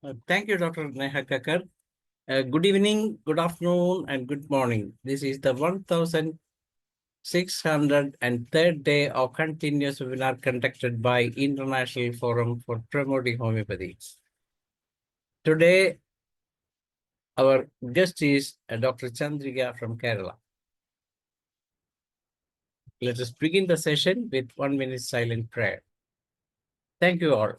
Thank you, Dr. Neha Kakar. Good evening, good afternoon, and good morning. This is the 1603rd day of continuous webinar conducted by International Forum for Promoting Homeopathy. Today, our guest is Dr. Chandrika from Kerala. Let us begin the session with 1 minute silent prayer. Thank you all.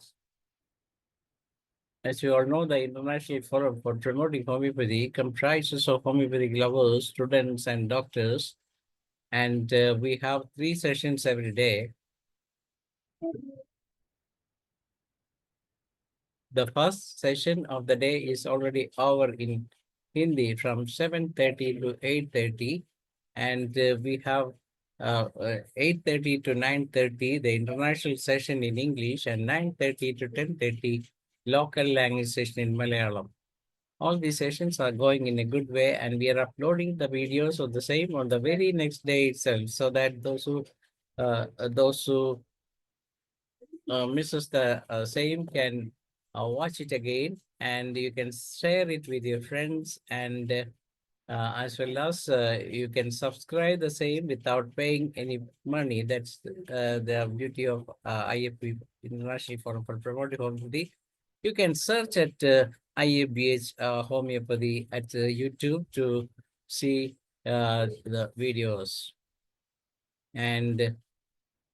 As you all know, the International Forum for Promoting Homeopathy comprises of homeopathic lovers, students, and doctors. And we have 3 sessions every day. The first session of the day is already over in Hindi from 7:30 to 8:30. And we have 8:30 to 9:30, the international session in English, and 9:30 to 10:30, local language session in Malayalam. All these sessions are going in a good way, and we are uploading the videos of the same on the very next day itself, so that those who misses the same can watch it again, and you can share it with your friends, and as well as you can subscribe the same without paying any money. That's the beauty of IFP, International Forum for Promoting Homeopathy. You can search at IFPH Homeopathy at YouTube to see the videos. And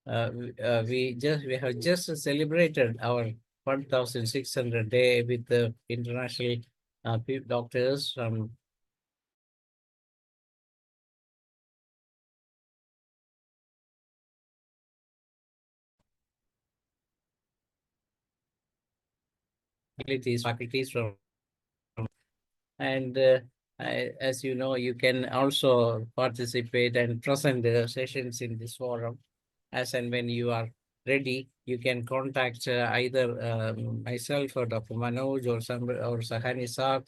we have just celebrated our 1600 day with the international doctors from faculties from, and as you know, you can also participate and present the sessions in this forum. As and when you are ready, you can contact either myself or Dr. Manoj or Sahani Sir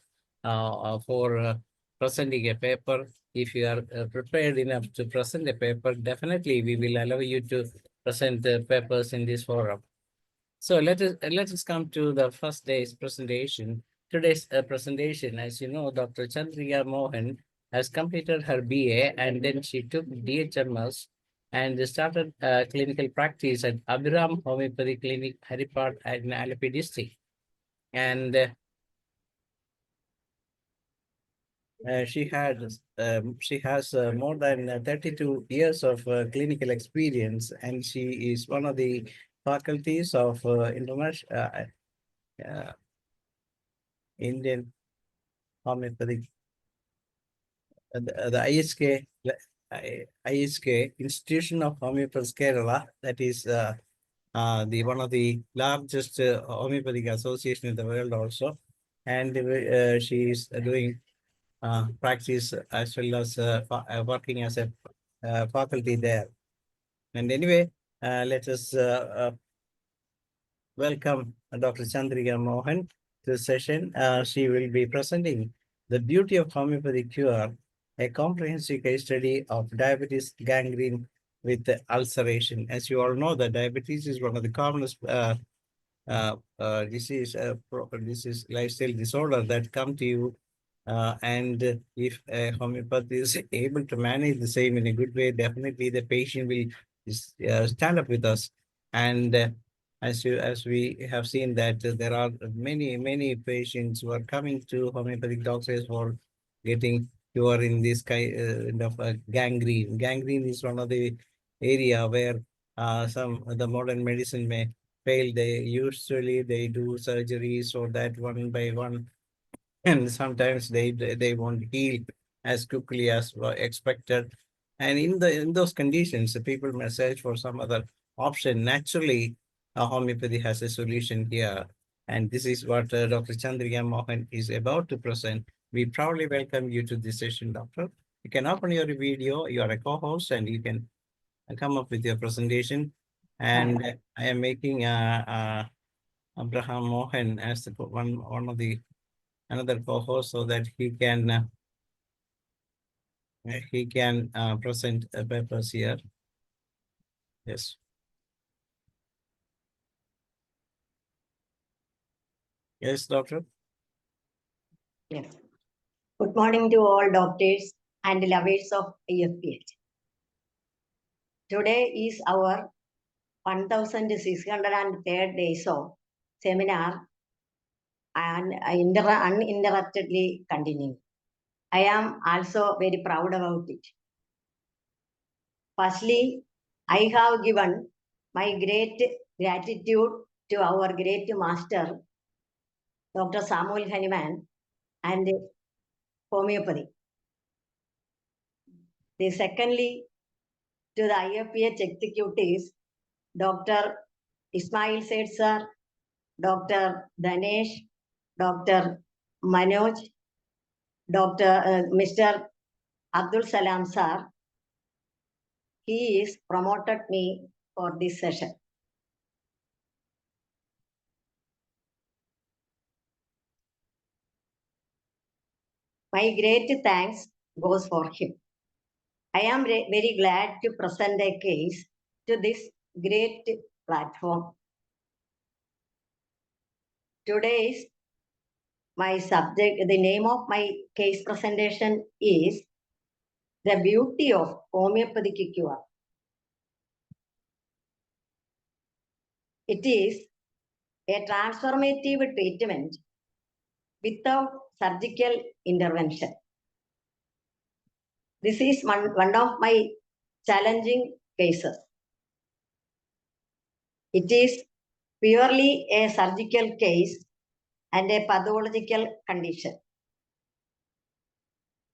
for presenting a paper. If you are prepared enough to present a paper, definitely we will allow you to present the papers in this forum. So let us come to the first day's presentation. Today's presentation, as you know, Dr. Chandrika Mohan has completed her BA, and then she took D.H.M.S. and started clinical practice at Abhiram Homeopathy Clinic, Haripad, in Alleppey district. And she has more than 32 years of clinical experience, and she is one of the faculties of Indian Homeopathic, the ISK, Institution of Homeopathy Kerala, that is the one of the largest homeopathic association in the world also. And she is doing practice as well as working as a faculty there. And anyway, let us welcome Dr. Chandrika Mohan to the session. She will be presenting The Beauty of Homeopathy Cure, a comprehensive case study of diabetes gangrene with ulceration. As you all know, the diabetes is one of the commonest disease lifestyle disorder that come to you. And if homeopathy is able to manage the same in a good way, definitely the patient will stand up with us. And as we have seen that there are many patients who are coming to homeopathic doctors for getting cure in this kind of gangrene. Gangrene is one of the area where some the modern medicine may fail. They do surgeries or that one by one, and sometimes they won't heal as quickly as were expected. And in those conditions, the people may search for some other option. Naturally, homeopathy has a solution here, and this is what Dr. Chandrika Mohan is about to present. We proudly welcome you to this session, doctor. You can open your video. You are a co-host, and you can come up with your presentation. And I am making Abraham Mohan as the one of the another co-host, so that he can present papers here. Yes. Yes, doctor. Yes. Good morning to all doctors and lovers of IFPH. Today is our 1603rd days of seminar and uninterruptedly continuing. I am also very proud about it. Firstly, I have given my great gratitude to our great master, Dr. Samuel Hahnemann, and homeopathy. Secondly, to the IFPH executives, Dr. Ismail Said sir, Dr. Danesh, Dr. Manoj, Mr. Abdul Salam sir. He is promoted me for this session. My great thanks goes for him. I am very glad to present a case to this great platform. Today's my subject, the name of my case presentation is The Beauty of Homeopathic Cure. It is a transformative treatment without surgical intervention. This is one of my challenging cases. It is purely a surgical case and a pathological condition.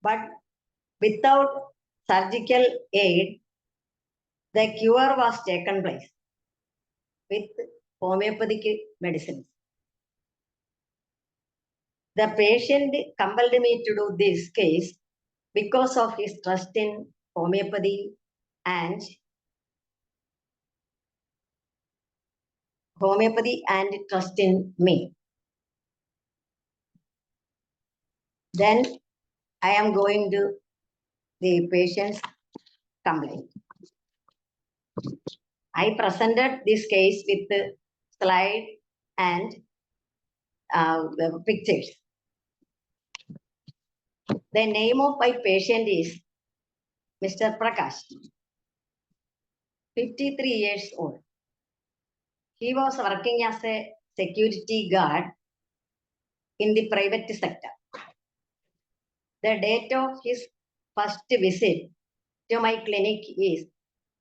But without surgical aid, the cure was taken place with homeopathic medicines. The patient compelled me to do this case because of his trust in homeopathy and trust in me. Then I am going to the patient's complaint. I presented this case with the slide and the pictures. The name of my patient is Mr. Prakash, 53 years old. He was working as a security guard in the private sector. The date of his first visit to my clinic is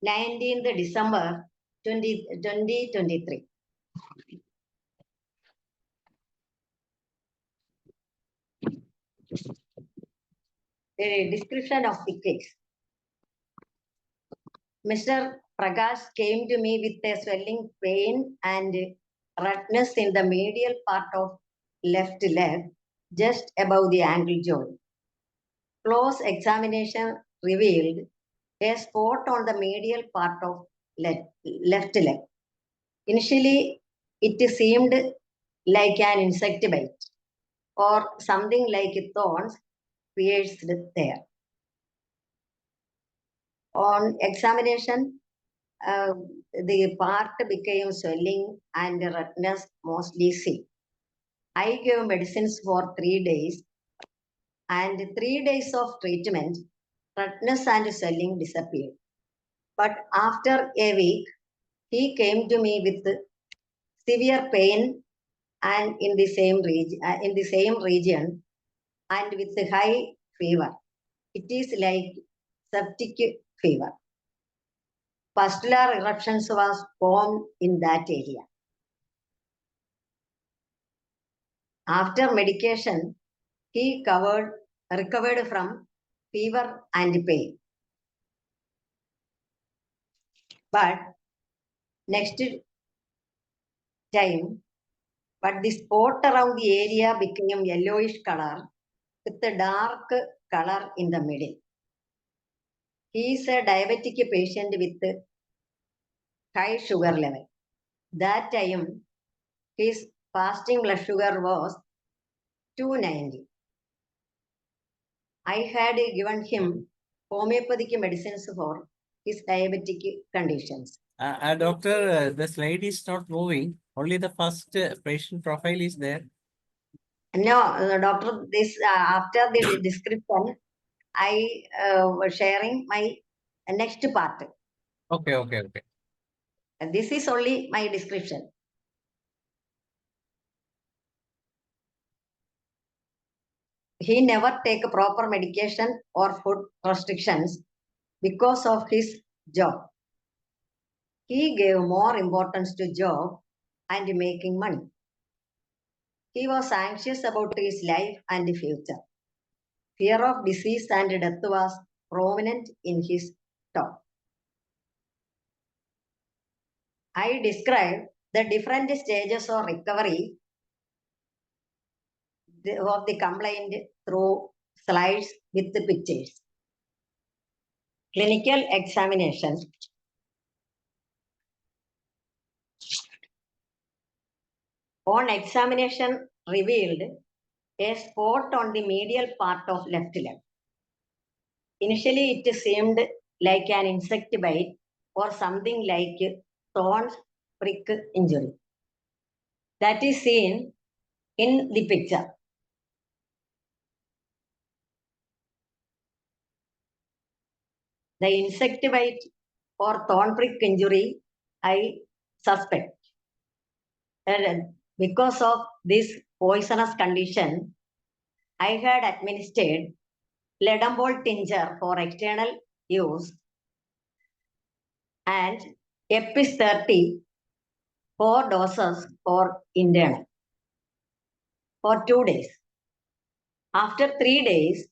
19th December 2023. The description of the case. Mr. Prakash came to me with a swelling pain and redness in the medial part of left leg, just above the ankle joint. Close examination revealed a spot on the medial part of left leg. Initially, it seemed like an insect bite or something like thorns pierced there. On examination, the part became swelling and redness mostly seen. I gave medicines for 3 days, and 3 days of treatment, redness and swelling disappeared. But after a week, he came to me with severe pain and in the same region and with high fever. It is like septic fever. Pustular eruptions was formed in that area. After medication, he recovered from fever and pain. But next time, the spot around the area became yellowish color with a dark color in the middle. He is a diabetic patient with high sugar level. That time, his fasting blood sugar was 290. I had given him homeopathic medicines for his diabetic conditions. Doctor, the slide is not moving. Only the first patient profile is there. No, doctor, this after the description, I was sharing my next part. Okay, okay, okay. This is only my description. He never take proper medication or food restrictions because of his job. He gave more importance to job and making money. He was anxious about his life and future. Fear of disease and death was prominent in his talk. I described the different stages of recovery of the complaint through slides with the pictures. Clinical examination. On examination revealed a spot on the medial part of left leg. Initially, it seemed like an insect bite or something like thorn prick injury. That is seen in the picture. The insect bite or thorn prick injury, I suspect. And because of this poisonous condition, I had administered lead and ball tincture for external use and EPIS 30 4 doses for internal for 2 days. After 3 days,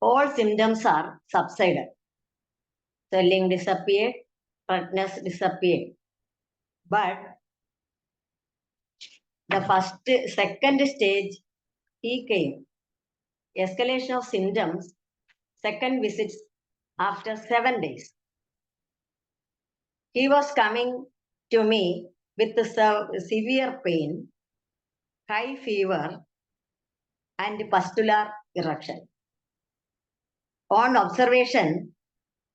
all symptoms are subsided. Swelling disappeared, redness disappeared. But the second stage, he came. Escalation of symptoms, second visits after 7 days. He was coming to me with severe pain, high fever, and pustular eruption. On observation,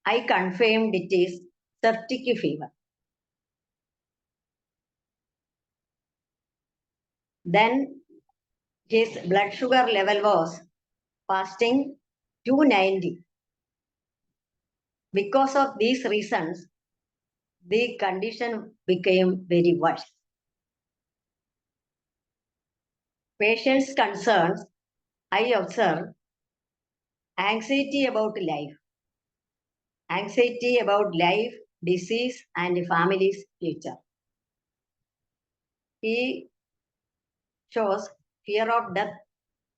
I confirmed it is septic fever. Then his blood sugar level was fasting 290. Because of these reasons, the condition became very worse. Patient's concerns, I observed anxiety about life, disease, and family's future. He shows fear of death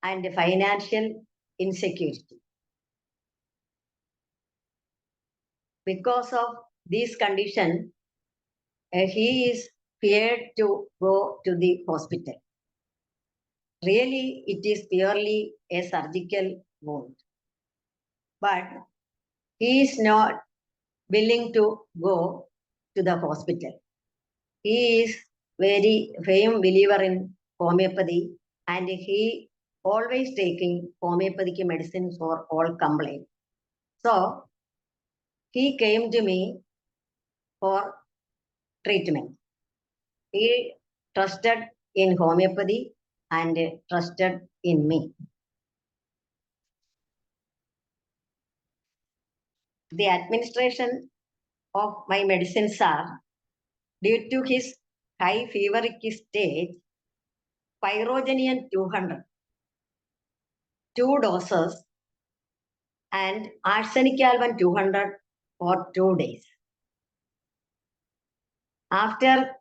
and financial insecurity. Because of this condition, he is feared to go to the hospital. Really, it is purely a surgical wound. But he is not willing to go to the hospital. He is very firm believer in homeopathy and he always taking homeopathic medicine for all complaints. So he came to me for treatment. He trusted in homeopathy and trusted in me. The administration of my medicines are, due to his high feveric stage, pyrogenian 200, 2 doses, and arsenic alban 200 for 2 days. After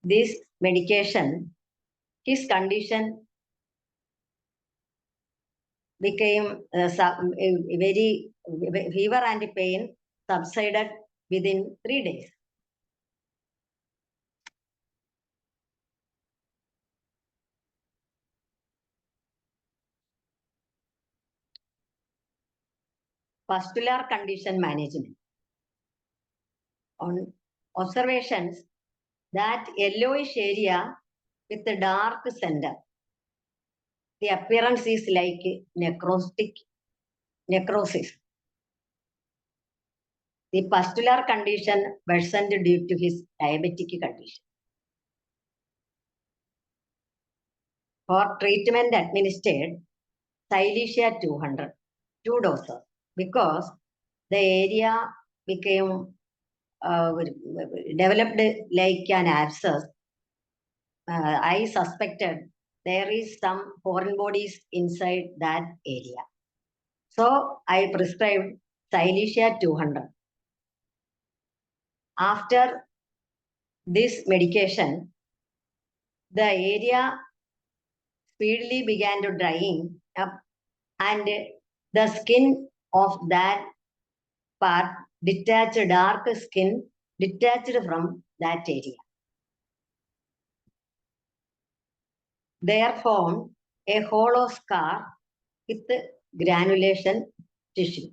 this medication, his condition became very fever and pain subsided within 3 days. Pustular condition management. On observations, that yellowish area with the dark center, the appearance is like necrosis. The pustular condition worsened due to his diabetic condition. For treatment administered, Silesia 200, 2 doses, because the area became developed like an abscess. I suspected there is some foreign bodies inside that area. So I prescribed Silesia 200. After this medication, the area speedily began to drying up, and the skin of that part detached, dark skin detached from that area. There formed a hollow scar with granulation tissue.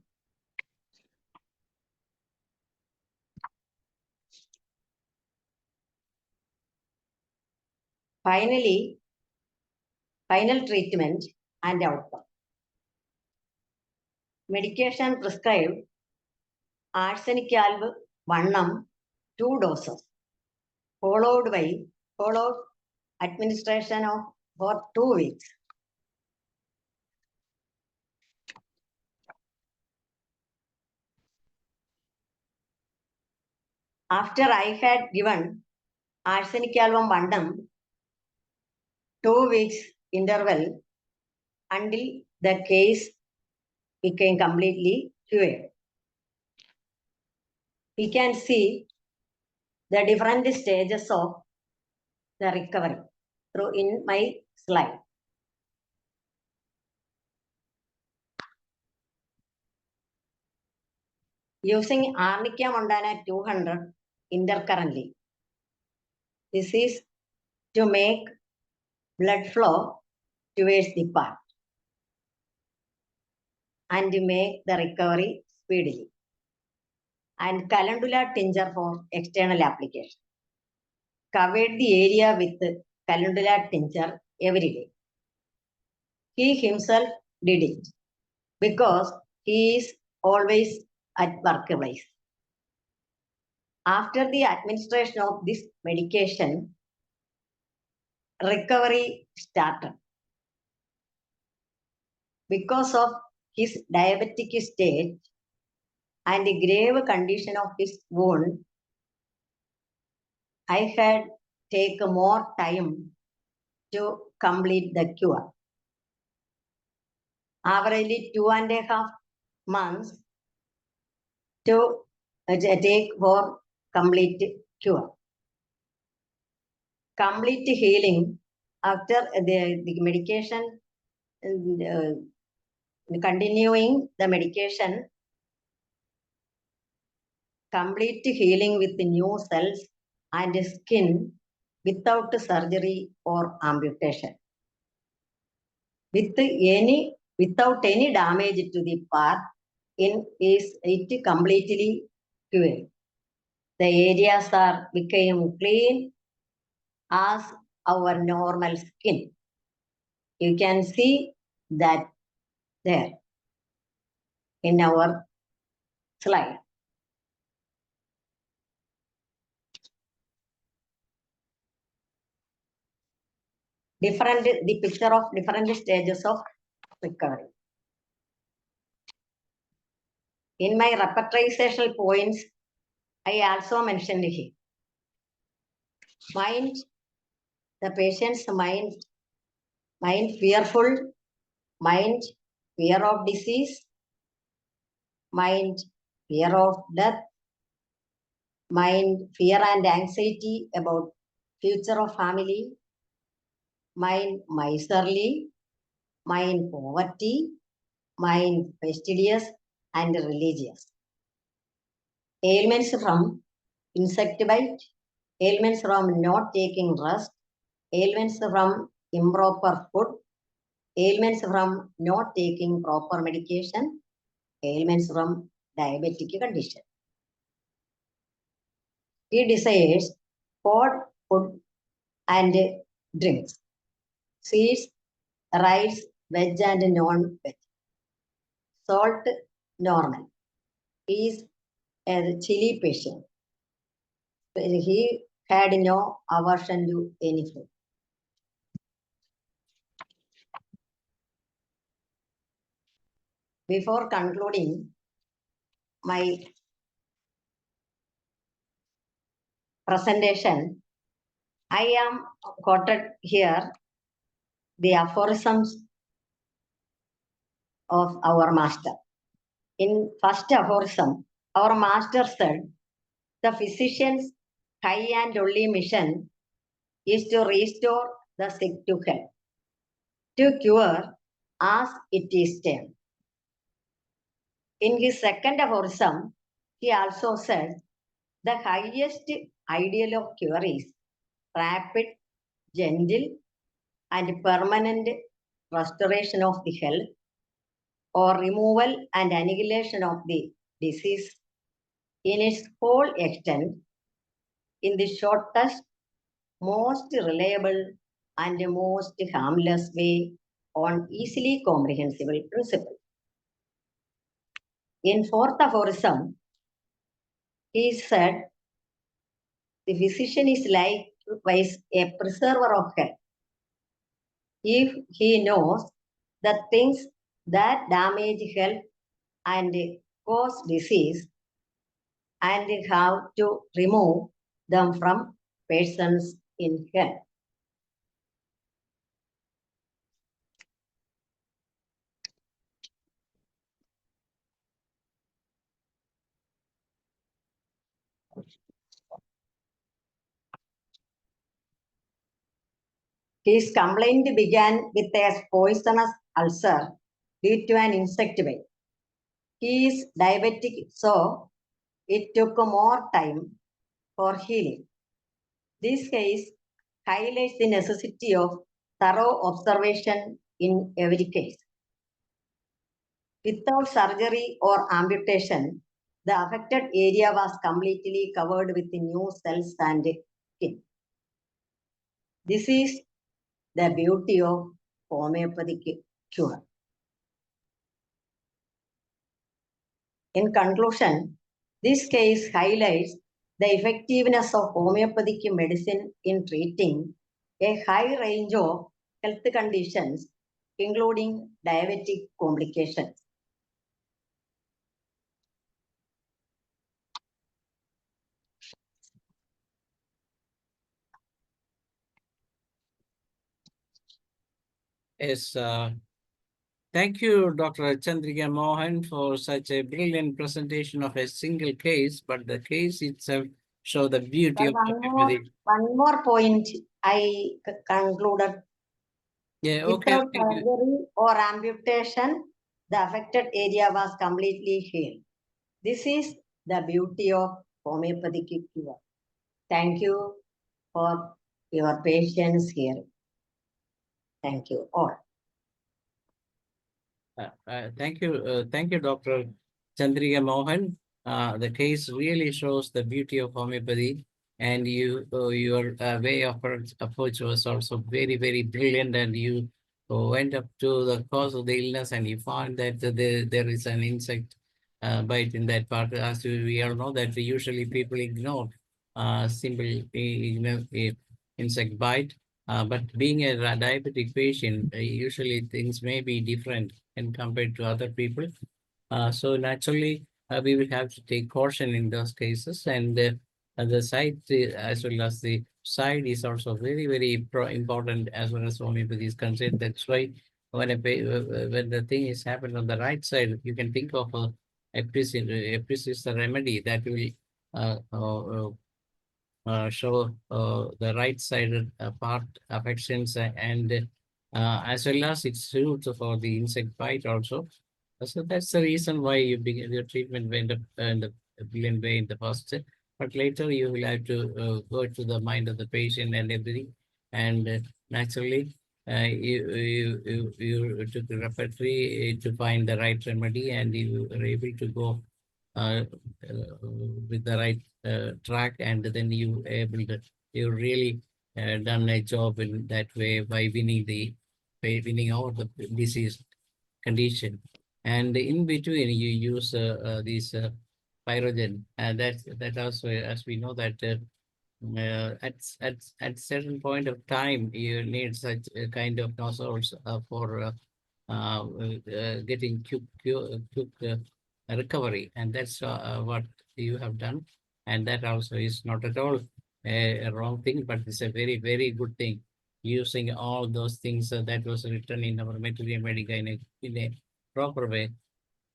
Finally, final treatment and outcome. Medication prescribed arsenic alb 1 2 doses, followed administration of for 2 weeks. After I had given arsenic album 1 2 weeks interval until the case became completely cured. We can see the different stages of the recovery through in my slide. Using Arnica montana 200 intercurrently. This is to make blood flow towards the part and to make the recovery speedily. And calendula tincture for external application. Covered the area with calendula tincture every day. He himself did it because he is always at workplace. After the administration of this medication, recovery started. Because of his diabetic state and the grave condition of his wound, I had taken more time to complete the cure. Averagely 2.5 months to take for complete cure. Complete healing after the medication, continuing the medication, complete healing with new cells and skin without surgery or amputation. Without any damage to the part, it completely cured. The areas are became clean as our normal skin. You can see that there in our slide. The picture of different stages of recovery. In my repertorization points, I also mentioned here. Mind, the patient's mind fearful, mind fear of disease, mind fear of death, mind fear and anxiety about future of family, mind miserly, mind poverty, mind fastidious and religious. Ailments from insect bite, ailments from not taking rest, ailments from improper food, ailments from not taking proper medication, ailments from diabetic condition. He desires hot food and drinks, seeds, rice, veg and non-veg. Salt, normal. He is a chili patient. He had no aversion to any food. before concluding my presentation, I am quoted here the aphorisms of our master. In first aphorism, our master said, the physician's high and only mission is to restore the sick to health, to cure as it is termed. In his second aphorism, he also said, the highest ideal of cure is rapid, gentle, and permanent restoration of the health, or removal and annihilation of the disease in its whole extent, in the shortest, most reliable, and most harmless way on easily comprehensible principle. In fourth aphorism, he said, the physician is likewise a preserver of health. If he knows the things that damage health and cause disease, and how to remove them from persons in health. His complaint began with a poisonous ulcer due to an insect bite. He is diabetic, so it took more time for healing. This case highlights the necessity of thorough observation in every case. Without surgery or amputation, the affected area was completely covered with new cells and skin. This is the beauty of homeopathic cure. In conclusion, this case highlights the effectiveness of homeopathic medicine in treating a high range of health conditions, including diabetic complications. Yes, thank you, Dr. Chandrika Mohan, for such a brilliant presentation of a single case, but the case itself shows the beauty of homeopathy. One more point I concluded. Yeah, okay. Without surgery or amputation, the affected area was completely healed. This is the beauty of homeopathic cure. Thank you for your patience here. Thank you all. Thank you, Dr. Chandrika Mohan. The case really shows the beauty of homeopathy, and your way of approach was also very, very brilliant. And you went up to the cause of the illness, and you found that there is an insect bite in that part. As we all know, that usually people ignore simple insect bite. But being a diabetic patient, usually things may be different and compared to other people. So naturally, we will have to take caution in those cases. And the site, as well as the side, is also very, very important as well as homeopathy is concerned. That's why when the thing is happened on the right side, you can think of a precise remedy that will show the right-sided part affections and as well as it's suits for the insect bite also. So that's the reason why your treatment went up in the brilliant way in the first step. But later you will have to go to the mind of the patient and everything. And naturally, you took the repertory to find the right remedy, and you were able to go uh, with the right track, and then you really done a job in that way by winning over the disease condition. And in between, you use these pyrogen, and that also, as we know that at certain point of time, you need such a kind of nozzles for getting quick recovery, and that's what you have done. And that also is not at all a wrong thing, but it's a very, very good thing. Using all those things that was written in our Materia Medica in a proper way.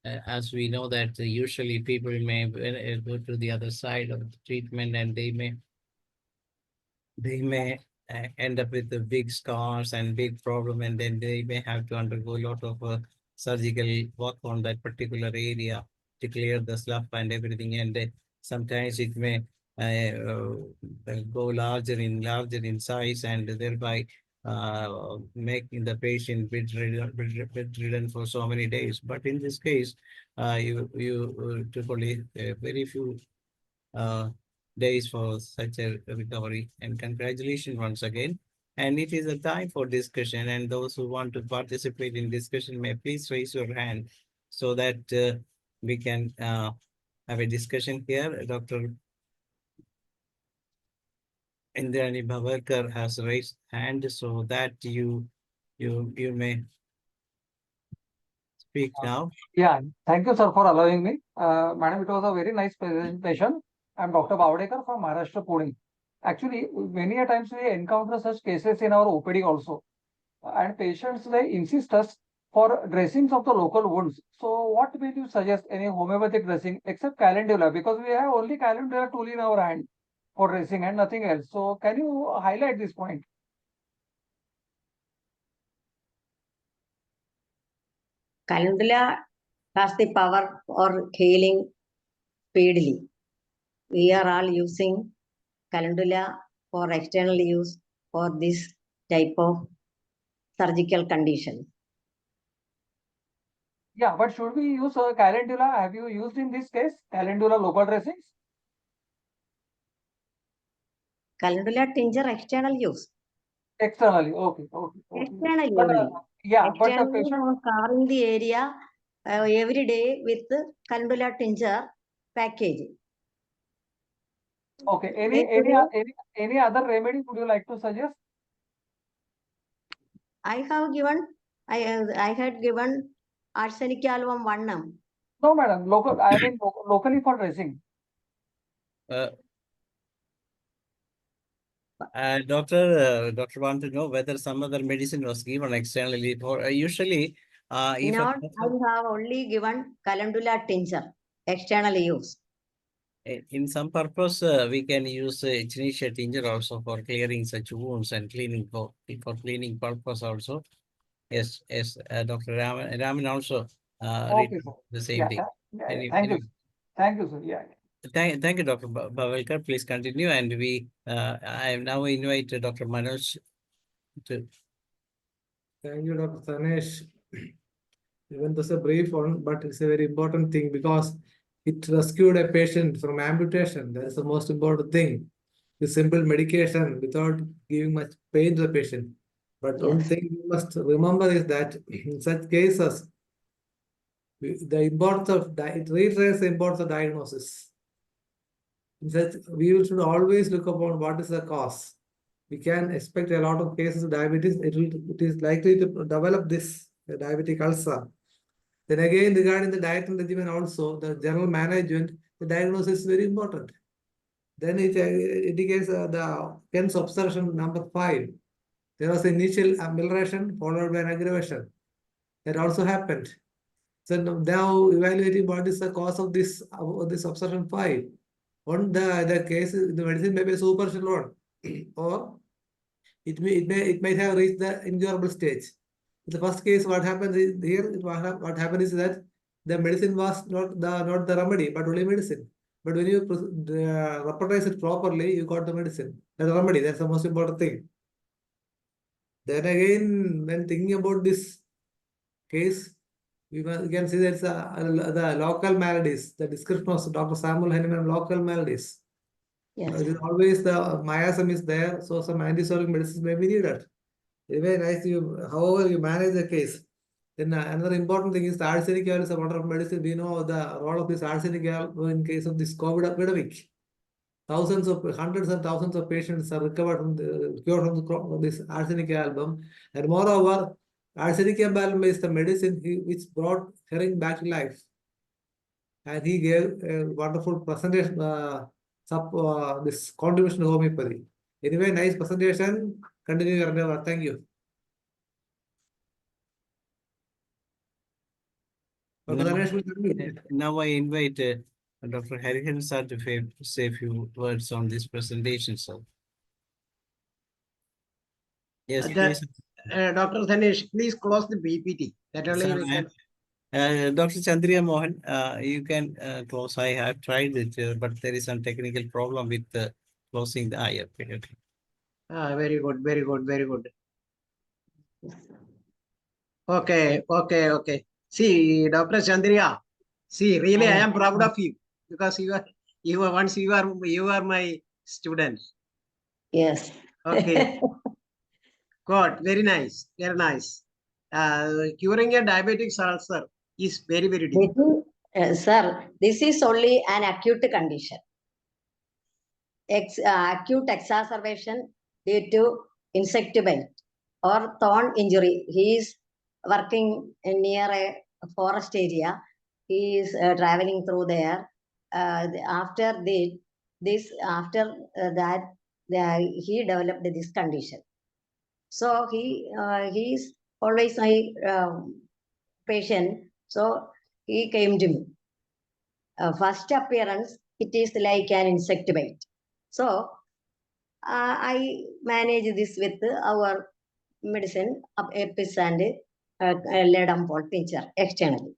As we know that usually people may go to the other side of the treatment, and they may end up with the big scars and big problem, and then they may have to undergo a lot of surgical work on that particular area to clear the slough and everything. And sometimes it may go larger in size, and thereby making the patient bedridden for so many days. But in this case, you took only very few uh, days for such a recovery. And congratulations once again. And it is a time for discussion. And those who want to participate in discussion may please raise your hand so that we can have a discussion here. Dr. Indrani Bhavarkar has raised hand so that you may speak now. Yeah, thank you, sir, for allowing me. Madam, it was a very nice presentation. I'm Dr. Bavdekar from Maharashtra, Pune. Actually, many a times we encounter such cases in our OPD also. And patients, they insist us for dressings of the local wounds. So what will you suggest, any homeopathic dressing except calendula? Because we have only calendula tool in our hand for dressing and nothing else. So can you highlight this point? Calendula has the power for healing speedily. We are all using calendula for external use for this type of surgical condition. Yeah, but should we use calendula? Have you used in this case calendula local dressings? Calendula tincture external use. Externally, okay. Externally But, only. yeah, but the Externally, patient. covering the area every day with calendula tincture package. Okay. Any other remedy would you like to suggest? I had given arsenic album 1 No, madam. I mean locally for dressing. Doctor want to know whether some other medicine was given externally for usually if Not, I have only given calendula tincture external use. in some purpose we can use Echinacea tincture also for clearing such wounds and cleaning for cleaning purpose also. Yes, Dr. Raman also Okay, sir. the same Yeah, thing. thank you. Thank you, sir. Yeah. Thank you, Dr. Bhavelkar. Please continue, and I now invite Dr. Manoj to. Thank you, Dr. Sanesh. Even though it's a brief one, but it's a very important thing because it rescued a patient from amputation. That is the most important thing. The simple medication without giving much pain to the patient. But one thing you must remember is that in such cases, the importance of it reiterates the importance of diagnosis. In such, we should always look upon what is the cause. We can expect a lot of cases of diabetes. It is likely to develop this diabetic ulcer. Then again, regarding the diet and regimen also, the general management, the diagnosis is very important. Then it indicates the Kent's observation number 5. There was initial amelioration followed by an aggravation. That also happened. So now evaluating what is the cause of this observation 5. On the case, the medicine may be a superficial one, or it might have reached the incurable stage. In the first case, what happens is here, what happened is that the medicine was not the remedy, but only medicine. But when you repertorize it properly, you got the medicine. The remedy, that's the most important thing. Then again, when thinking about this case, we can see that the local maladies, the description of Dr. Samuel Henneman, local maladies. Yes. It is always the miasm is there, so some antisocial medicines may be needed. Very nice. However, you manage the case. Then another important thing is the arsenic oil is a wonderful medicine. We know the role of this arsenic oil in case of this COVID epidemic. Hundreds and thousands of patients are recovered from cured from this arsenic album. And moreover, Arsenicum balm is the medicine which brought herring back to life. And he gave a wonderful presentation, this contribution to homeopathy. Anyway, nice presentation. Continue your endeavor. Thank you. Now I invite Dr. Hariharan sir to say a few words on this presentation, sir. Yes, please. Dr. Dhanesh, please close the PPT. That only we can. Dr. Chandrika Mohan, you can close. I have tried it, but there is some technical problem with closing the eye. Okay. Very good, very good, very good. Okay. See, Dr. Chandrika, see, really, I am proud of you because you are my student. Yes. Okay. Good, very nice, very nice. Curing a diabetic ulcer is very, very difficult. Sir, this is only an acute condition. Acute exacerbation due to insect bite or thorn injury. He is working near a forest area. He is traveling through there. After that, he developed this condition. So he is always my patient. So he came to me. First appearance, it is like an insect bite. So I manage this with our medicine, Epis and Ledam Pol tincture externally.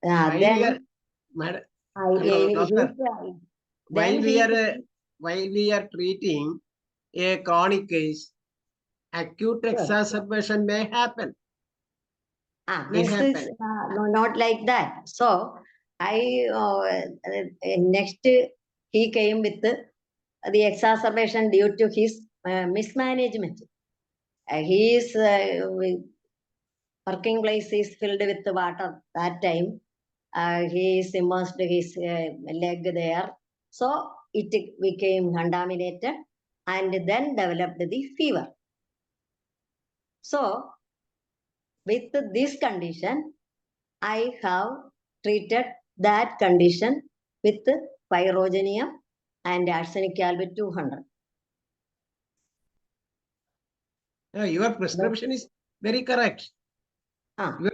Then while we are treating a chronic case, acute exacerbation may happen. This is not like that. So next he came with the exacerbation due to his mismanagement. His working place is filled with water that time. He is immersed his leg there. So it became contaminated and then developed the fever. So with this condition, I have treated that condition with pyrogenium and arsenic album 200. Your prescription is very correct. Then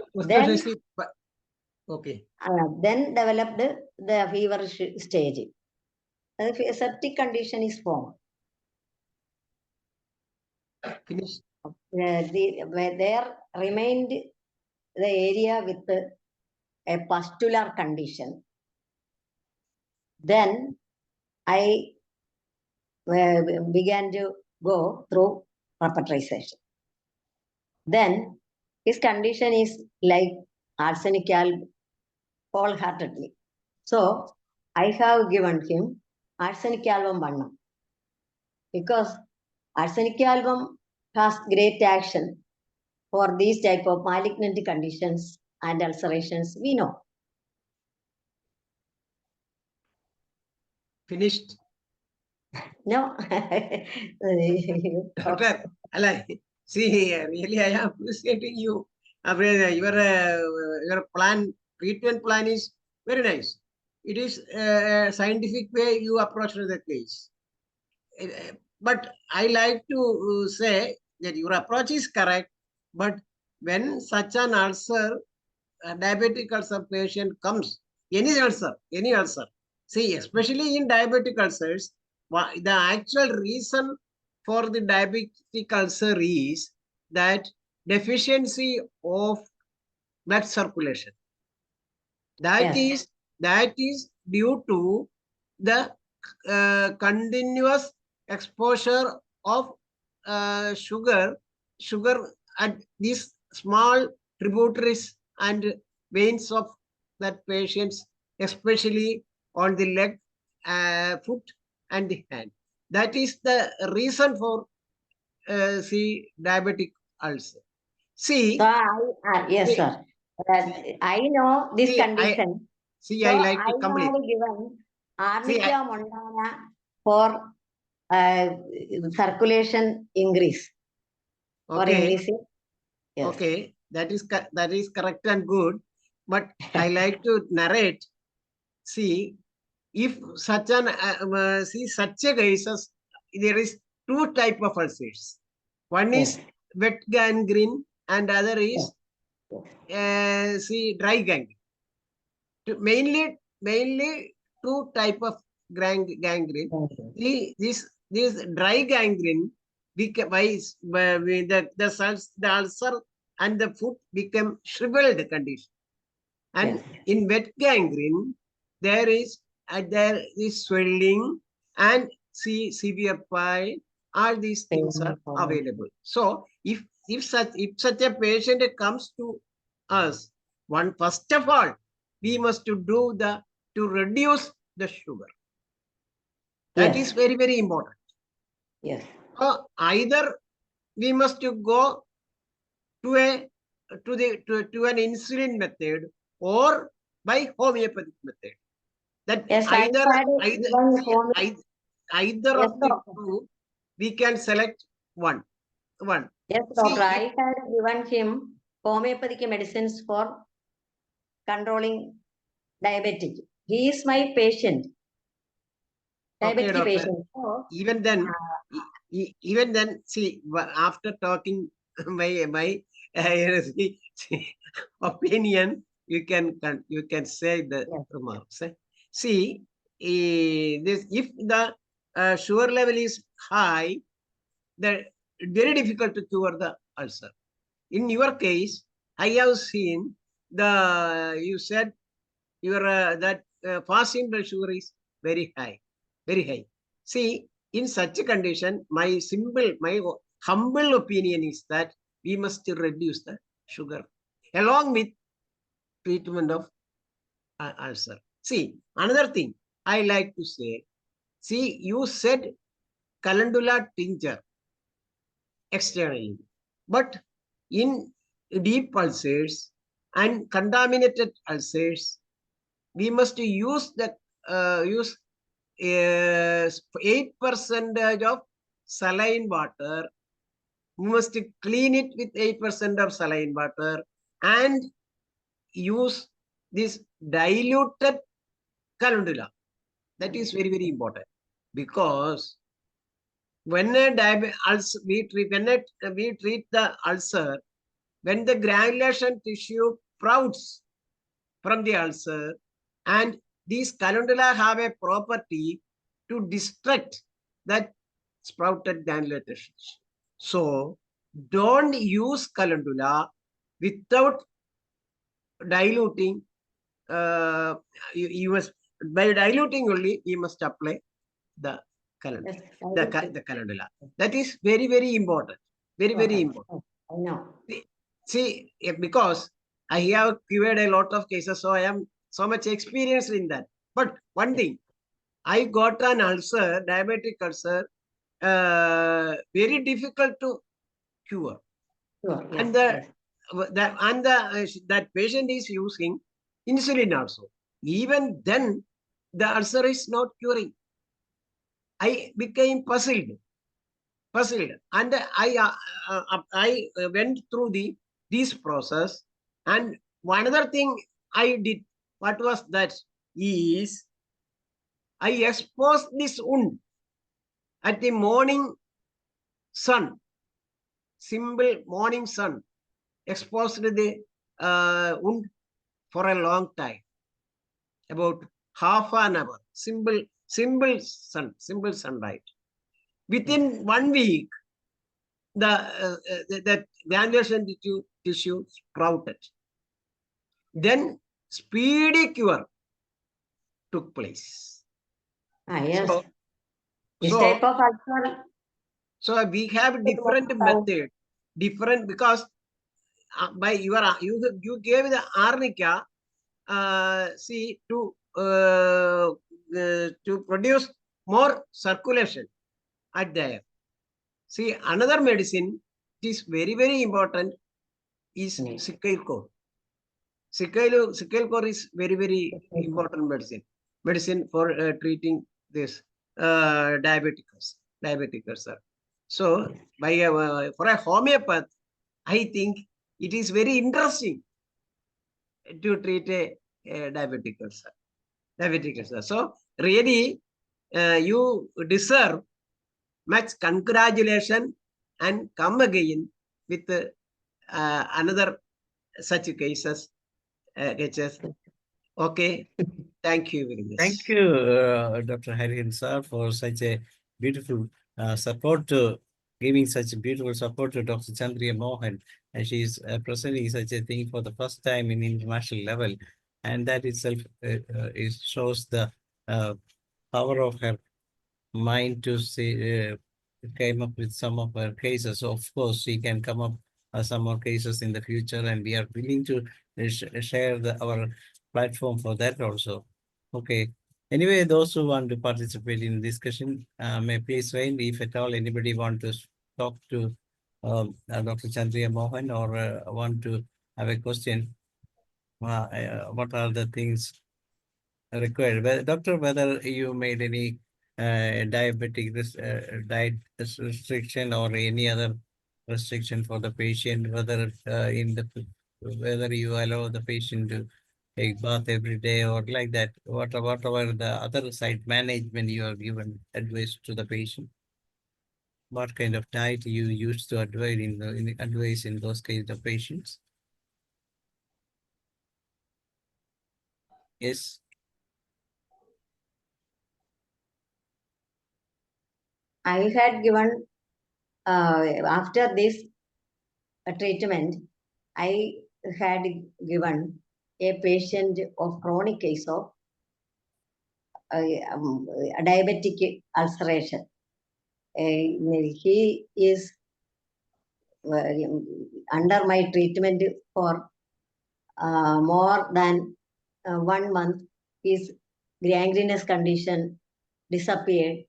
developed the fever stage. The septic condition is formed. Finish. There remained the area with a pustular condition. Then I began to go through repertorization. Then his condition is like arsenic album wholeheartedly. So I have given him arsenic album 1 because arsenic album has great action for these type of malignant conditions and ulcerations we know. Finished? No. Doctor, see, really I am appreciating you. Your treatment plan is very nice. It is a scientific way you approach the case. But I like to say that your approach is correct, but when such an ulcer, a diabetic ulcer patient comes, any ulcer, see, especially in diabetic ulcers, the actual reason for the diabetic ulcer is that deficiency of blood circulation. That is due to the continuous exposure of sugar at these small tributaries and veins of that patients, especially on the leg, foot, and the hand. That is the reason for diabetic ulcer. See, yes, sir. I know this condition. I like to complete. I have given Arnica montana for circulation increase. Okay. Yes. Okay, that is correct and good. But I like to narrate. See, if such an such a cases, there is two type of ulcers. One is Yes. wet gangrene and other is dry gangrene. Mainly two type of gangrene. This dry gangrene the ulcer and the foot become shriveled condition. And Yes. in wet gangrene, there is swelling and severe pain. All these things are available. So if such a patient comes to us, first of all, we must to reduce the sugar. That Yes. is very, very important. Yes. So either we must to go to an insulin method or by homeopathic method. That Yes, either Yes, of the doctor. two, we can select one. Yes, See, doctor. I had given him homeopathic medicines for controlling diabetic. He is my patient. okay, Diabetic doctor. patient. So, Even then, see, after talking my opinion, you can say the yes. remarks. See, this if the sugar level is high, then very difficult to cure the ulcer. In your case, I have seen you said your fasting blood sugar is very high, very high. See, in such a condition, my humble opinion is that we must reduce the sugar along with treatment of ulcer. See, another thing I like to say, see, you said calendula tincture externally, but in deep ulcers and contaminated ulcers, we must use 8% of saline water. We must clean it with 8% of saline water and use this diluted calendula. That is very, very important, because when we treat the ulcer, when the granulation tissue sprouts from the ulcer, and these calendula have a property to destruct that sprouted granular tissue. So don't use calendula without diluting. You must, by diluting only, you must apply the calendula. Yes, The calendula. That is very, very important. Very, very important. I know. See, because I have cured a lot of cases, so I am so much experienced in that. But one thing, I got an ulcer, diabetic ulcer, very difficult to cure. Sure, yes, And yes. that patient is using insulin also. Even then, the ulcer is not curing. I became puzzled, and I went through this process. And one other thing I did, what was that? Is I exposed this wound at the morning sun, simple morning sun, exposed the wound for a long time, about half an hour, simple sunlight. Within 1 week, the granulation tissue sprouted. Then speedy cure took place. Yes. So, This type of ulcer. so we have different method, because by you gave the arnica, to produce more circulation at there. See, another medicine is very, very important is sickle core. Sickle core is very, very important medicine for treating this diabetic ulcer. So by for a homeopath, I think it is very interesting to treat a diabetic ulcer. Diabetic ulcer. So really, you deserve much congratulation and come again with another such cases. Cases. Okay. Thank you very much. Thank you, Dr. Harihan sir, for such a beautiful support to giving such a beautiful support to Dr. Chandrika Mohan. And she is presenting such a thing for the first time in international level. And that itself shows the power of her mind to say, came up with some of her cases. Of course, she can come up some more cases in the future, and we are willing to share our platform for that also. Okay. Anyway, those who want to participate in discussion may please raise if at all anybody want to talk to Dr. Chandrika Mohan or want to have a question. What are the things required? Doctor, whether you made any diabetic diet restriction or any other restriction for the patient, whether whether you allow the patient to take bath every day or like that, whatever the other side management you are given advice to the patient, what kind of diet you use to advise in those kinds of patients? Yes. I had given, after this treatment, I had given a patient of chronic case of diabetic ulceration. He is under my treatment for more than 1 month. His gangrenous condition disappeared,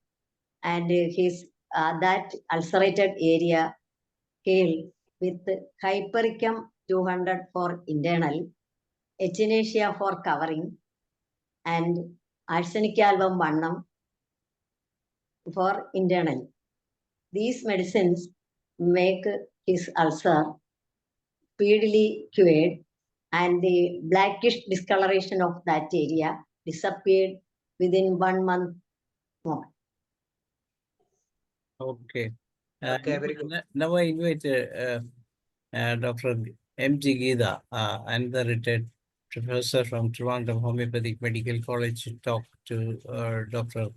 and his that ulcerated area healed with Hypericum 200 for internal, Echinacea for covering, and Arsenicalbum vannam for internal. These medicines make his ulcer speedily cured, and the blackish discoloration of that area disappeared within 1 month more. Okay, Okay. very good. Now I invite Dr. M.G. Geetha, another retired professor from Trivandrum Homeopathic Medical College, to talk to Dr.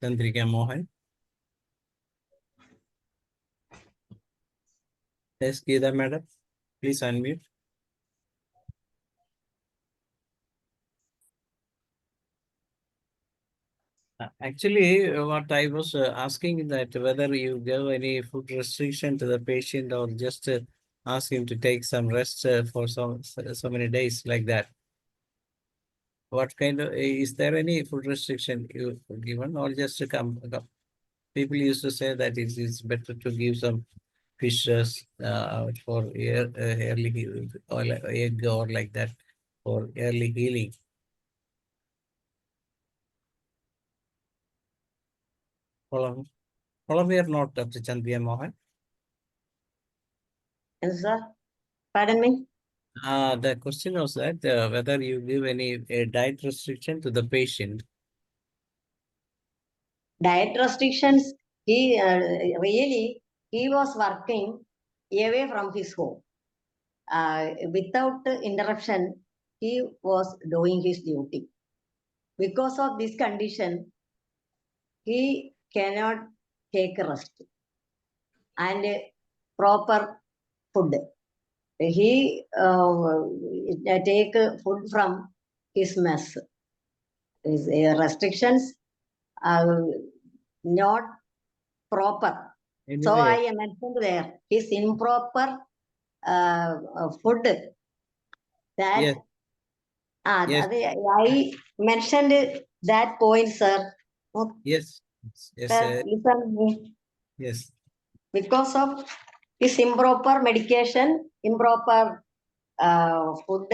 Chandrika Mohan. Yes, Geetha madam, please unmute. Actually, what I was asking that whether you give any food restriction to the patient or just ask him to take some rest for so many days like that. What kind of, is there any food restriction you given or just to come? People used to say that it is better to give some fishes for early healing, or like egg or like that for early healing. Follow me or not, Dr. Chandrika Mohan? Yes, sir. Pardon me? The question was that whether you give any diet restriction to the patient. Diet restrictions, he really, he was working away from his home. Without interruption, he was doing his duty. Because of this condition, he cannot take rest and proper food. He take food from his mess. His restrictions are not proper. Anyway, so I mentioned there his improper food. That yes. Yes. I mentioned that point, sir. Yes. Yes. Sir, listen me. Yes. Because of his improper medication, improper food,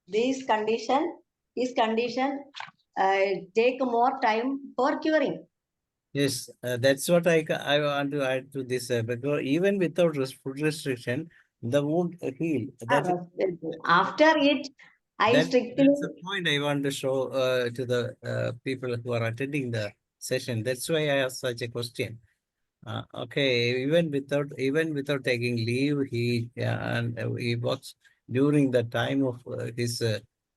his condition take more time for curing. Yes, that's what I want to add to this. Because even without food restriction, the wound heal. After it, I strictly. That's the point I want to show to the people who are attending the session. That's why I asked such a question. Okay, even without taking leave, he works during the time of his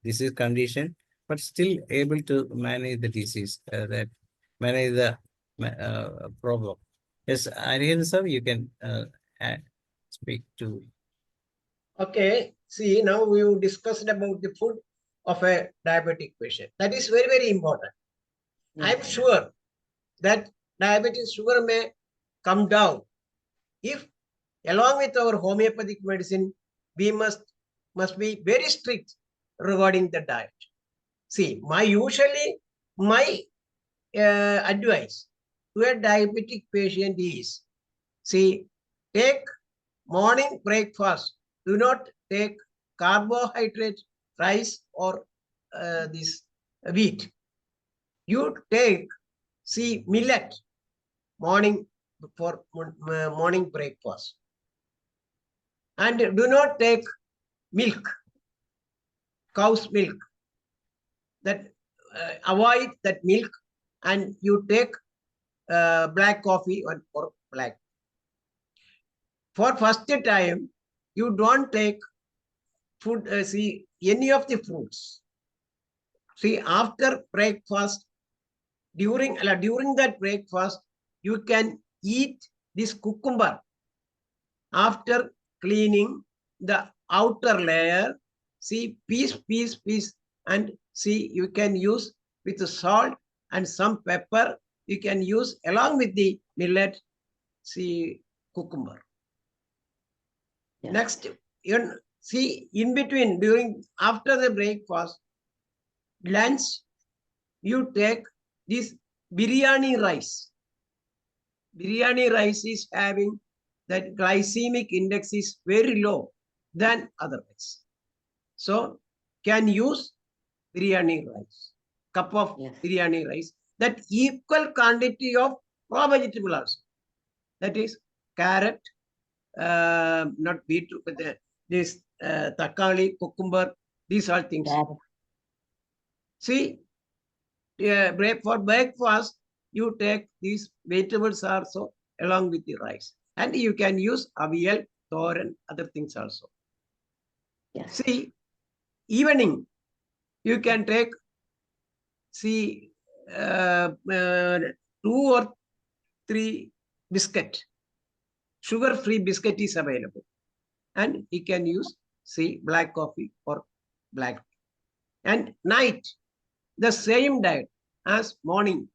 disease condition, but still able to manage the disease, that manage the problem. Yes, Aryan sir, you can speak to. Okay, see, now we discussed about the food of a diabetic patient. That is very, very important. I'm sure that diabetes sugar may come down if, along with our homeopathic medicine, we must be very strict regarding the diet. See, my advice to a diabetic patient is, see, take morning breakfast. Do not take carbohydrate, rice, or this wheat. You take, see, millet morning for morning breakfast. And do not take milk, cow's milk. That avoid that milk, and you take black coffee or black. For first time, you don't take food, see, any of the fruits. See, after breakfast, during that breakfast, you can eat this cucumber. After cleaning the outer layer, see, piece, and see, you can use with the salt and some pepper. You can use along with the millet, see, cucumber. Yeah. Next, see, in between, after the breakfast, lunch, you take this biryani rice. Biryani rice is having that glycemic index is very low than otherwise. So, can use biryani rice, cup of biryani rice, that equal quantity of raw vegetable also. That is carrot, not beetroot, but this takali, cucumber, these are things. See, for breakfast, you take these vegetables also along with the rice. And you can use avial, thoran, other things also. Yes. See, evening, you can take, see, 2 or 3 biscuit. Sugar-free biscuit is available. And you can use, see, black coffee or black tea. And night, the same diet as morning,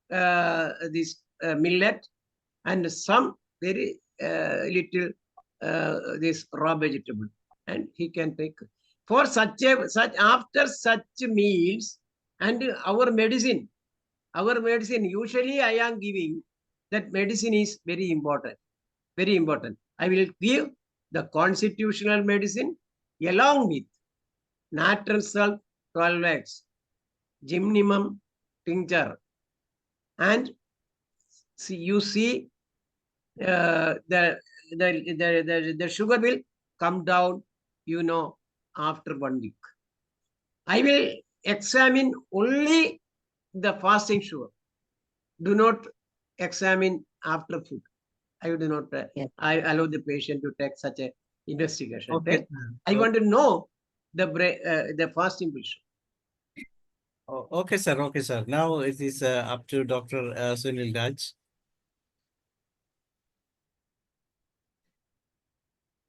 this millet and some very little this raw vegetable, and he can take for after such meals. And our medicine usually I am giving that medicine is very important. I will give the constitutional medicine along with natron salt 12 eggs, gymnasium tincture, and see, you see the sugar will come down, after 1 week. I will examine only the fasting sugar. Do not examine after food. I do not. I allow the patient to take such a investigation. Okay. I want to know the fasting sugar. Oh, okay, sir. Okay, sir. Now it is up to Dr. Sunil Raj.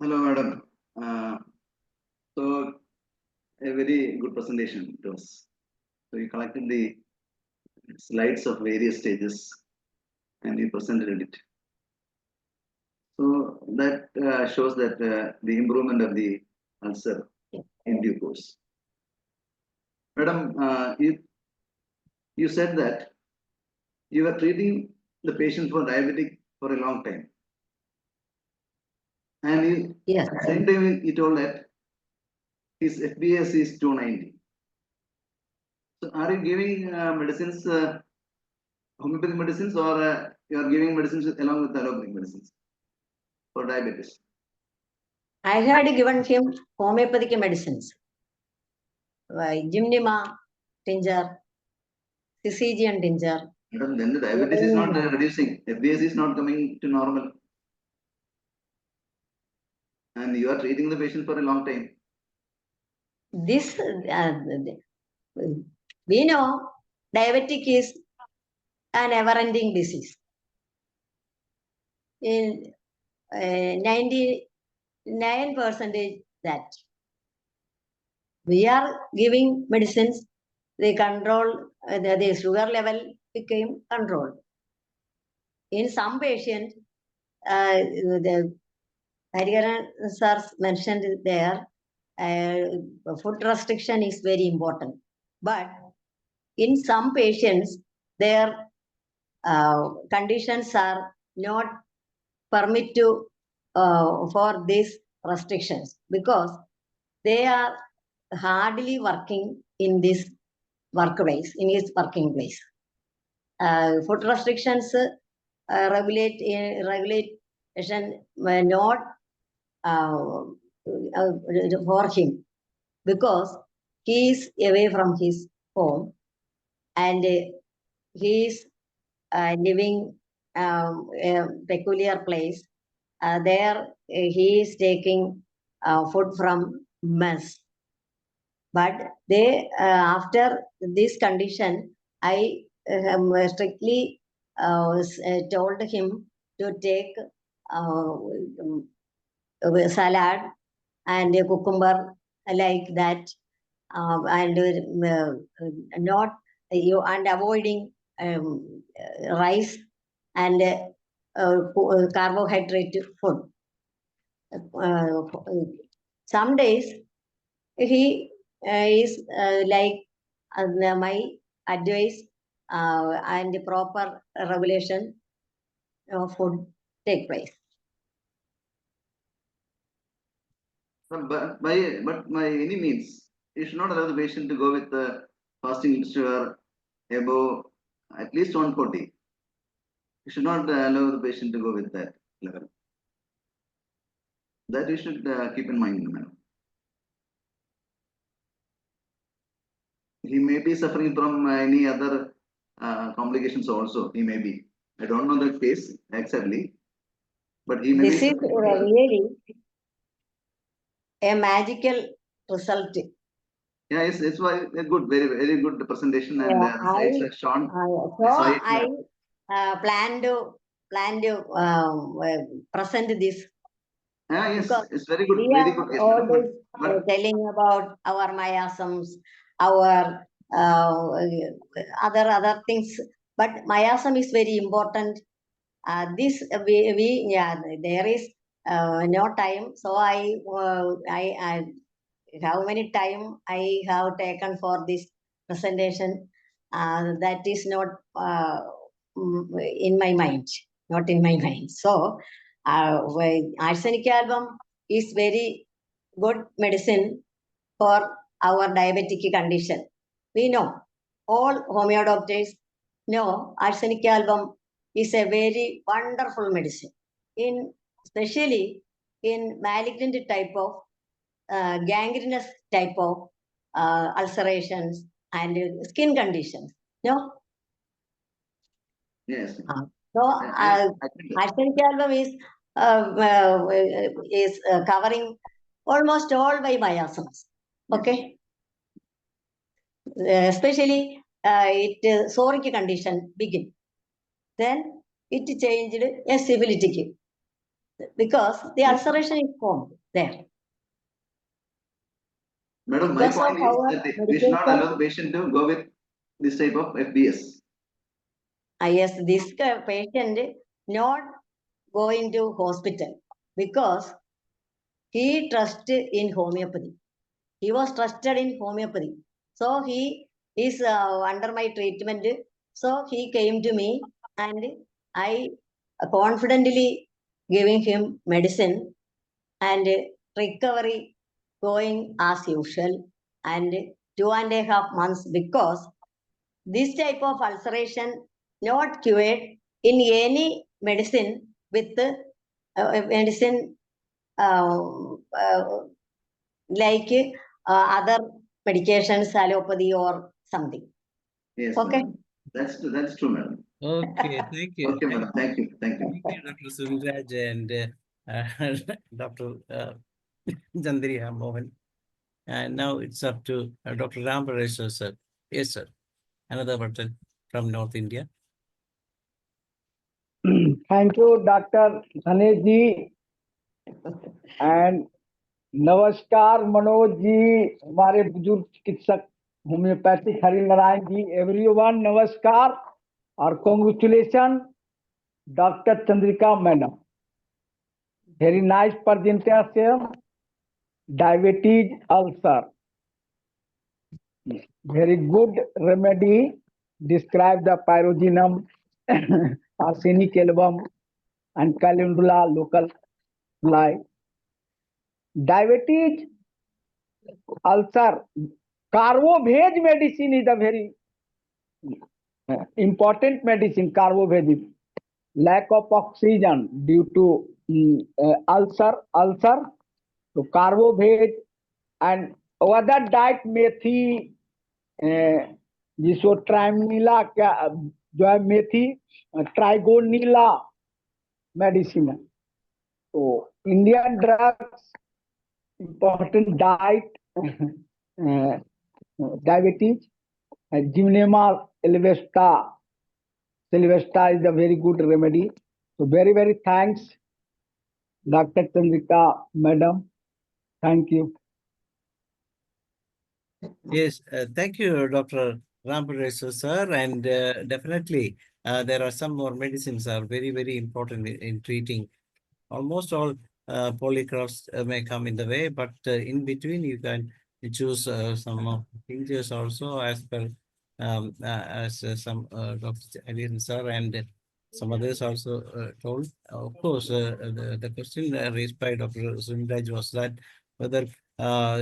Hello, madam. So, a very good presentation it was. So, you collected the slides of various stages and you presented it. So, that shows that the improvement of the ulcer in due course. Madam, you said that you were treating the patient for diabetic for a long time. And at the same time, you told that his FBS is 290. So, are you giving medicines homeopathic medicines, or you are giving medicines along with allopathic medicines for diabetes? I had given him homeopathic medicines. Gymnema tincture, Syzygian tincture. Madam, then the diabetes is not reducing. FBS is not coming to normal. And you are treating the patient for a long time. This, we know diabetic is a never-ending disease. In 99% that we are giving medicines, the control, the sugar level became controlled. In some patients, the Hariharan sir mentioned there, food restriction is very important. But in some patients, their conditions are not permit to for these restrictions because they are hardly working in this workplace, in his working place. Food restrictions regulation were not for him because he is away from his home and he is living a peculiar place. There he is taking food from mess. But they after this condition, I strictly told him to take salad and a cucumber like that, and not you and avoiding rice and carbohydrate food. Some days he is like my advice and proper regulation of food take place. But by any means, you should not allow the patient to go with the fasting sugar above at least 140. You should not allow the patient to go with that level. That you should keep in mind, madam. He may be suffering from any other complications also. He may be. I don't know the case exactly, but he may this be. Is really a magical result. Yeah, it's a good, very good presentation, and it's shown. So I plan to present this. Yes, because it's very good, we very are good case. always telling about our miasms, our other things, but miasm is very important. This there is no time, so I how many time I have taken for this presentation, that is not in my mind, not in my mind. So arsenic album is very good medicine for our diabetic condition. We know, all homeo doctors know arsenic album is a very wonderful medicine, especially in malignant type of gangrenous type of ulcerations and skin conditions. No? Yes. So arsenic album is covering almost all my miasms. Okay. Especially psoriatic condition begin. Then it changed a syphilitic because the ulceration is formed there. Madam, my point is that we should not allow the patient to go with this type of FBS. Yes, this patient not going to hospital because he trusted in homeopathy. He was trusted in homeopathy. So he is under my treatment. So he came to me and I confidently giving him medicine and recovery going as usual and 2.5 months because this type of ulceration not cured in any medicine with medicine like other medications, allopathy or something. Yes, Okay. madam. That's true, madam. Okay, thank you. Okay, madam. Thank you. Thank you. Thank you, Dr. Sundaraj and Dr. Chandrika Mohan. And now it's up to Dr. Rampareshwar, sir. Yes, sir. Another person from North India. Thank you, Dr. Dhanesh ji, and नमस्कार मनोज जी, हमारे बुजुर्ग चिकित्सक homeopathic Hari Narayan ji, everyone नमस्कार और congratulation doctor Chandrika madam, very nice presentation. Diabetes ulcer, very good remedy. Describe the pyrogenum, arsenic album, and calendula local fly. Diabetes ulcer, carbohydrate medicine is a very important medicine. Carbohydrate, lack of oxygen due to ulcer. So carbohydrate and other diet मेथी, जिसको ट्राइमिला क्या जो है मेथी ट्राइगोनीला medicine है. तो Indian drugs important diet, diabetes, Gymnema Sylvester is a very good remedy. So very, very thanks, Dr. Chandrika, madam. Thank you. Yes, thank you, Dr. Rampareshwar, sir. And definitely, there are some more medicines are very, very important in treating. Almost all polygraphs may come in the way, but in between you can choose some of tinctures also as per as some Dr. Alien sir and some others also told. Of course, the question raised by Dr. Sundaraj was that whether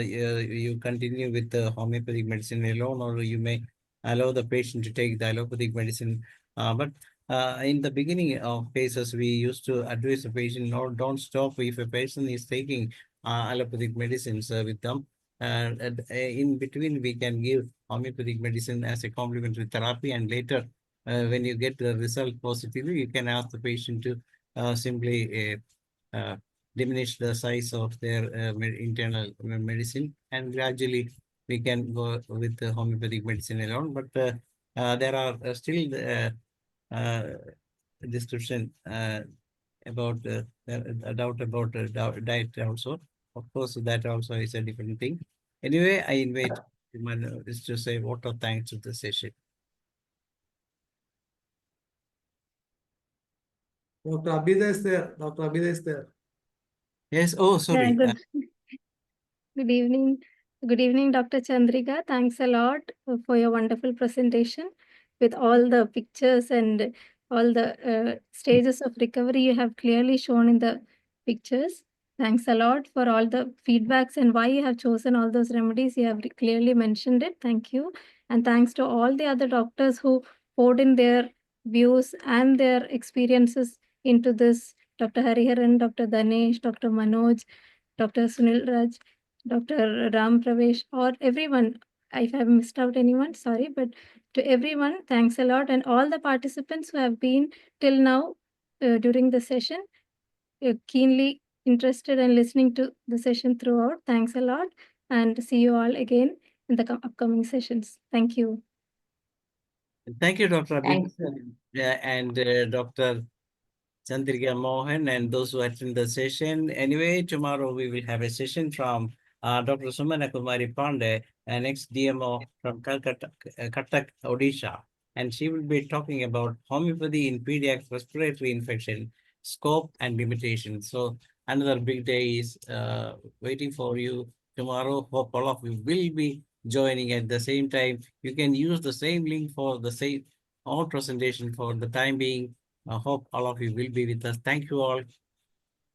you continue with the homeopathic medicine alone or you may allow the patient to take the allopathic medicine. But in the beginning of cases, we used to advise the patient, no, don't stop if a patient is taking allopathic medicines with them. And in between, we can give homeopathic medicine as a complementary therapy. And later, when you get the result positively, you can ask the patient to simply diminish the size of their internal medicine. And gradually, we can go with the homeopathic medicine alone. But there are still description about a doubt about diet also. Of course, that also is a different thing. Anyway, I invite Manu is to say vote of thanks to the session. Dr. Abhida is there. Dr. Abhida is there. Yes. Oh, sorry. Good evening. Good evening, Dr. Chandrika. Thanks a lot for your wonderful presentation with all the pictures and all the stages of recovery you have clearly shown in the pictures. Thanks a lot for all the feedbacks and why you have chosen all those remedies. You have clearly mentioned it. Thank you. And thanks to all the other doctors who poured in their views and their experiences into this. Dr. Hariharan, Dr. Danesh, Dr. Manoj, Dr. Sunil Raj, Dr. Ram Pravesh, or everyone. If I have missed out anyone, sorry, but to everyone, thanks a lot. And all the participants who have been till now during the session, keenly interested and listening to the session throughout. Thanks a lot. And see you all again in the upcoming sessions. Thank you. Thank you, Dr. Thank Abhid, and Dr. Chandrika Mohan and those who attend the session. Anyway, tomorrow we will have a session from Dr. Sumana Kumari Pandey, an ex-DMO from Calcutta, Cuttack, Odisha. And she will be talking about homeopathy in pediatric respiratory infection, scope and limitations. So another big day is waiting for you tomorrow. Hope all of you will be joining at the same time. You can use the same link for the same all presentation for the time being. I hope all of you will be with us. Thank you all.